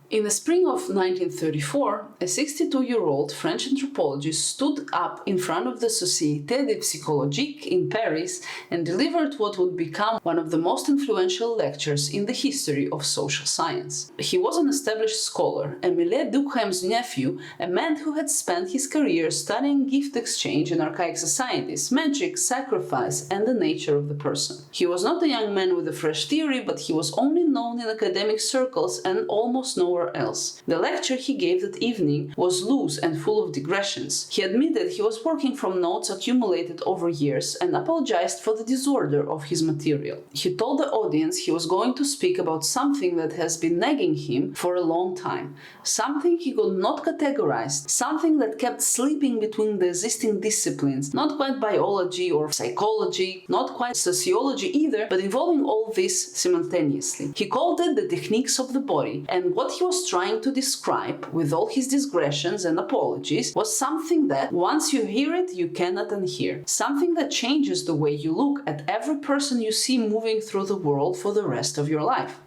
In the spring of 1934, a 62-year-old French anthropologist stood up in front of the Société de Psychologie in Paris and delivered what would become one of the most influential lectures in the history of social science. He was an established scholar, Émile Durkheim's nephew, a man who had spent his career studying gift exchange in archaic societies, magic, sacrifice, and the nature of the person. He was not a young man with a fresh theory, but he was only known in academic circles and almost nowhere else. The lecture he gave that evening was loose and full of digressions. He admitted he was working from notes accumulated over years and apologized for the disorder of his material. He told the audience he was going to speak about something that has been nagging him for a long time, something he could not categorize, something that kept slipping between the existing disciplines, not quite biology or psychology, not quite sociology either, but involving all this simultaneously. He called it the techniques of the body, and what he was trying to describe, with all his digressions and apologies, was something that, once you hear it, you cannot unhear. Something that changes the way you look at every person you see moving through the world for the rest of your life.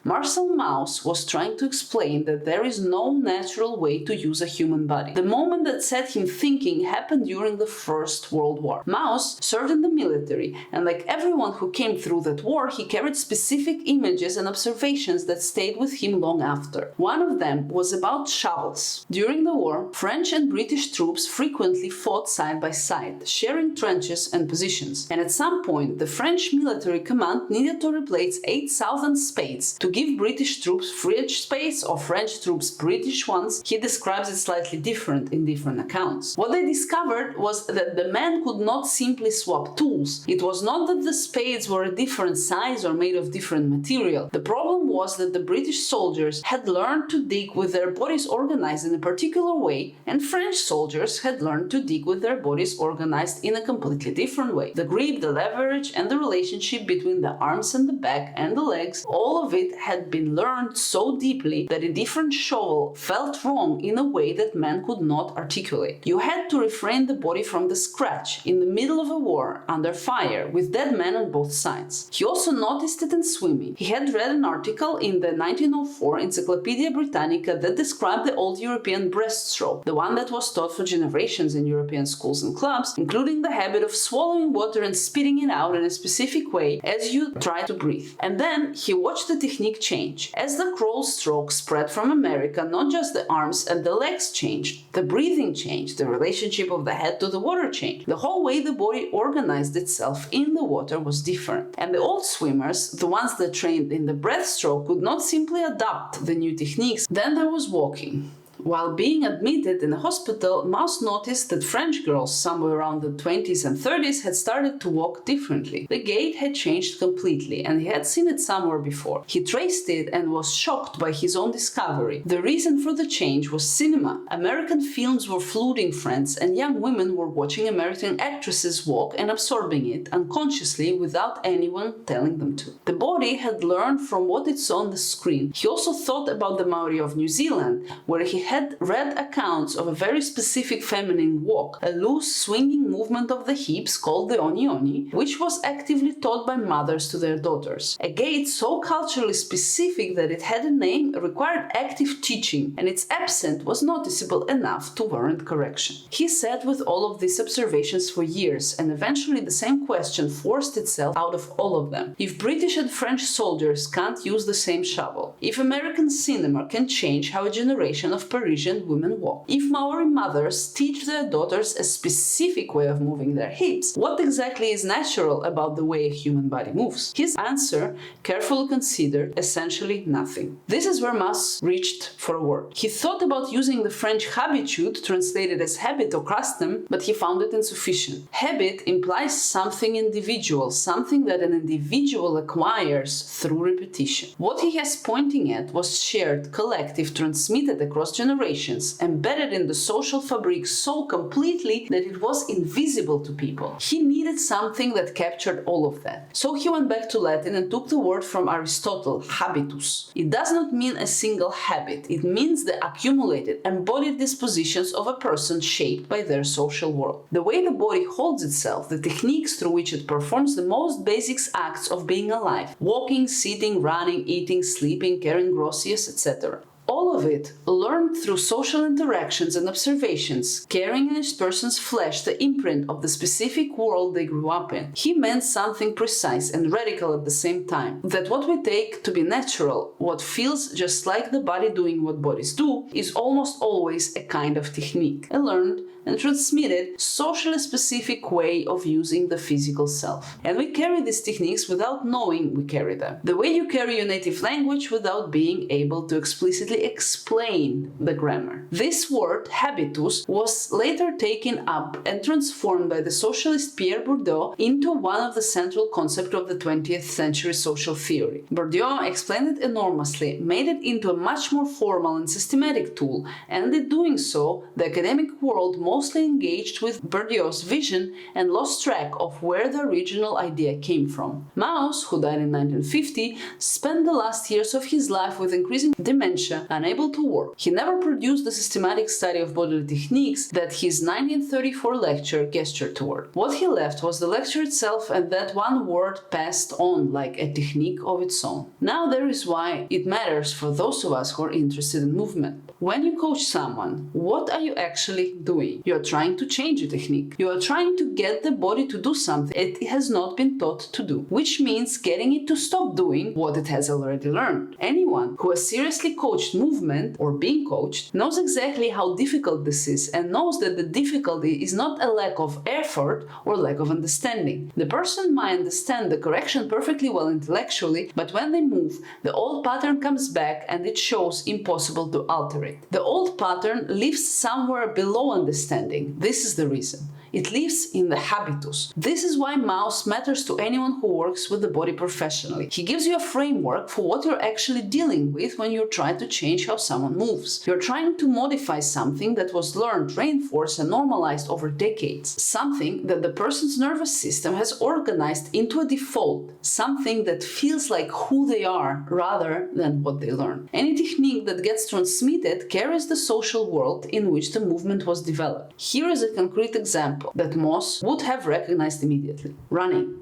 Marcel Mauss was trying to explain that there is no natural way to use a human body. The moment that set him thinking happened during the First World War. Mauss served in the military, and like everyone who came through that war, he carried specific images and observations that stayed with him long after. One of them was about shovels. During the war, French and British troops frequently fought side by side, sharing trenches and positions, and at some point the French military command needed to replace 8,000 spades to give British troops French spades or French troops British ones. He describes it slightly different in different accounts. What they discovered was that the men could not simply swap tools. It was not that the spades were a different size or made of different material. The problem was that the British soldiers had learned to dig with their bodies organized in a particular way, and French soldiers had learned to dig with their bodies organized in a completely different way. The grip, the leverage, and the relationship between the arms and the back and the legs, all of it had been learned so deeply that a different shovel felt wrong in a way that man could not articulate. You had to refrain the body from the scratch, in the middle of a war, under fire, with dead men on both sides. He also noticed it in swimming. He had read an article in the 1904 Encyclopedia Britannica that described the old European breaststroke, the one that was taught for generations in European schools and clubs, including the habit of swallowing water and spitting it out in a specific way as you try to breathe. And then he watched the technique change. As the crawl stroke spread from America, not just the arms and the legs changed, the breathing changed, the relationship of the head to the water changed. The whole way the body organized itself in the water was different. And the old swimmers, the ones that trained in the breaststroke, could not simply adopt the new techniques. Then there was walking. While being admitted in a hospital, Mauss noticed that French girls, somewhere around the 20s and 30s, had started to walk differently. The gait had changed completely, and he had seen it somewhere before. He traced it and was shocked by his own discovery. The reason for the change was cinema. American films were flooding France, and young women were watching American actresses walk and absorbing it unconsciously without anyone telling them to. The body had learned from what it saw on the screen. He also thought about the Maori of New Zealand, where he had read accounts of a very specific feminine walk, a loose swinging movement of the hips called the oni oni, which was actively taught by mothers to their daughters. A gait so culturally specific that it had a name required active teaching, and its absence was noticeable enough to warrant correction. He sat with all of these observations for years, and eventually the same question forced itself out of all of them. If British and French soldiers can't use the same shovel, if American cinema can change how a generation of Parisian women walk, if Maori mothers teach their daughters a specific way of moving their hips, what exactly is natural about the way a human body moves? His answer, carefully considered, essentially nothing. This is where Mauss reached for a word. He thought about using the French habitude, translated as habit or custom, but he found it insufficient. Habit implies something individual, something that an individual acquires through repetition. What he has pointing at was shared, collective, transmitted across generations generations, embedded in the social fabric so completely that it was invisible to people. He needed something that captured all of that. So he went back to Latin and took the word from Aristotle, habitus. It does not mean a single habit, it means the accumulated, embodied dispositions of a person shaped by their social world. The way the body holds itself, the techniques through which it performs the most basic acts of being alive, walking, sitting, running, eating, sleeping, carrying groceries, etc. All of it learned through social interactions and observations, carrying in each person's flesh the imprint of the specific world they grew up in. He meant something precise and radical at the same time, that what we take to be natural, what feels just like the body doing what bodies do, is almost always a kind of technique, a learned and transmitted, socially specific way of using the physical self. And we carry these techniques without knowing we carry them. The way you carry your native language without being able to explicitly explain the grammar. This word, habitus, was later taken up and transformed by the socialist Pierre Bourdieu into one of the central concepts of the 20th century social theory. Bourdieu explained it enormously, made it into a much more formal and systematic tool, and in doing so, the academic world mostly engaged with Bourdieu's vision and lost track of where the original idea came from. Mauss, who died in 1950, spent the last years of his life with increasing dementia, unable to work. He never produced the systematic study of bodily techniques that his 1934 lecture gestured toward. What he left was the lecture itself, and that one word passed on like a technique of its own. Now there is why it matters for those of us who are interested in movement. When you coach someone, what are you actually doing? You are trying to change a technique. You are trying to get the body to do something it has not been taught to do, which means getting it to stop doing what it has already learned. Anyone who has seriously coached movement or being coached knows exactly how difficult this is, and knows that the difficulty is not a lack of effort or lack of understanding. The person might understand the correction perfectly well intellectually, but when they move, the old pattern comes back and it shows impossible to alter it. The old pattern lives somewhere below understanding. This is the reason. It lives in the habitus. This is why Mauss matters to anyone who works with the body professionally. He gives you a framework for what you're actually dealing with when you're trying to change how someone moves. You're trying to modify something that was learned, reinforced, and normalized over decades. Something that the person's nervous system has organized into a default. Something that feels like who they are rather than what they learn. Any technique that gets transmitted carries the social world in which the movement was developed. Here is a concrete example that Mauss would have recognized immediately. Running.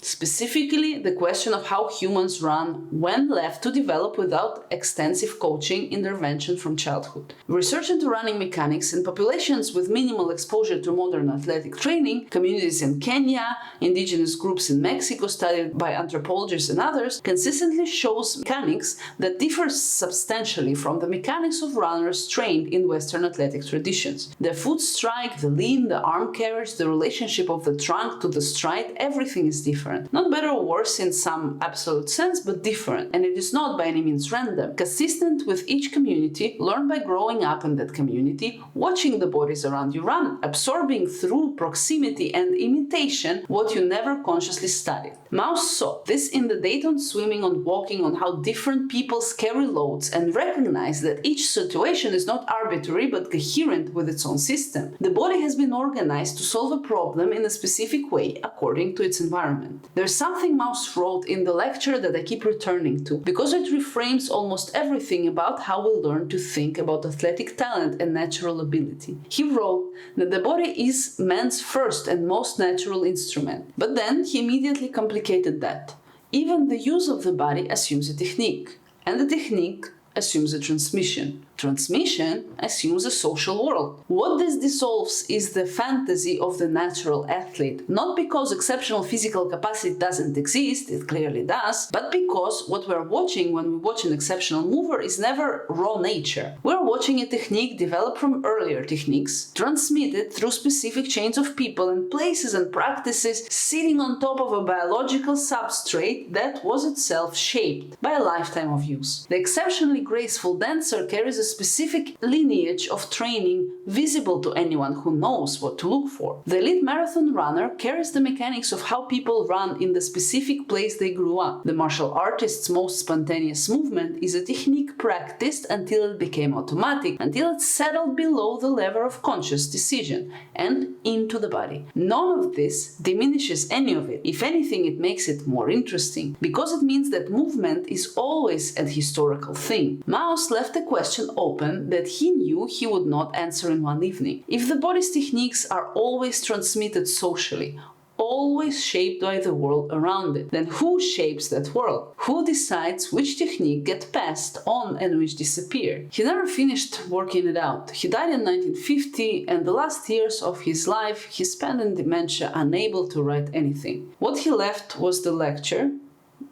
Specifically, the question of how humans run when left to develop without extensive coaching intervention from childhood. Research into running mechanics in populations with minimal exposure to modern athletic training, communities in Kenya, indigenous groups in Mexico studied by anthropologists and others, consistently shows mechanics that differ substantially from the mechanics of runners trained in Western athletic traditions. The foot strike, the lean, the arm carriage, the relationship of the trunk to the stride, everything is different. Not better or worse in some absolute sense, but different. And it is not by any means random. Consistent with each community, learned by growing up in that community, watching the bodies around you run, absorbing through proximity and imitation what you never consciously studied. Mauss saw this in the data on swimming, on walking, on how different peoples carry loads, and recognized that each situation is not arbitrary but coherent with its own system. The body has been organized to solve a problem in a specific way according to its environment. There's something Mauss wrote in the lecture that I keep returning to, because it reframes almost everything about how we learn to think about athletic talent and natural ability. He wrote that the body is man's first and most natural instrument, but then he immediately complicated that. Even the use of the body assumes a technique, and the technique assumes a transmission. Transmission assumes a social world. What this dissolves is the fantasy of the natural athlete, not because exceptional physical capacity doesn't exist, it clearly does, but because what we're watching when we watch an exceptional mover is never raw nature. We're watching a technique developed from earlier techniques, transmitted through specific chains of people and places and practices, sitting on top of a biological substrate that was itself shaped by a lifetime of use. The exceptionally graceful dancer carries a specific lineage of training visible to anyone who knows what to look for. The elite marathon runner carries the mechanics of how people run in the specific place they grew up. The martial artist's most spontaneous movement is a technique practiced until it became automatic, until it settled below the level of conscious decision and into the body. None of this diminishes any of it. If anything, it makes it more interesting, because it means that movement is always a historical thing. Mauss left the question open that he knew he would not answer in one evening. If the body's techniques are always transmitted socially, always shaped by the world around it, then who shapes that world? Who decides which technique get passed on and which disappear? He never finished working it out. He died in 1950, and the last years of his life he spent in dementia, unable to write anything. What he left was the lecture,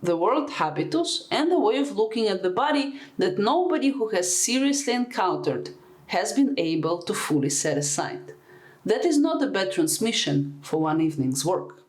the word habitus, and a way of looking at the body that nobody who has seriously encountered has been able to fully set aside. That is not a bad transmission for one evening's work.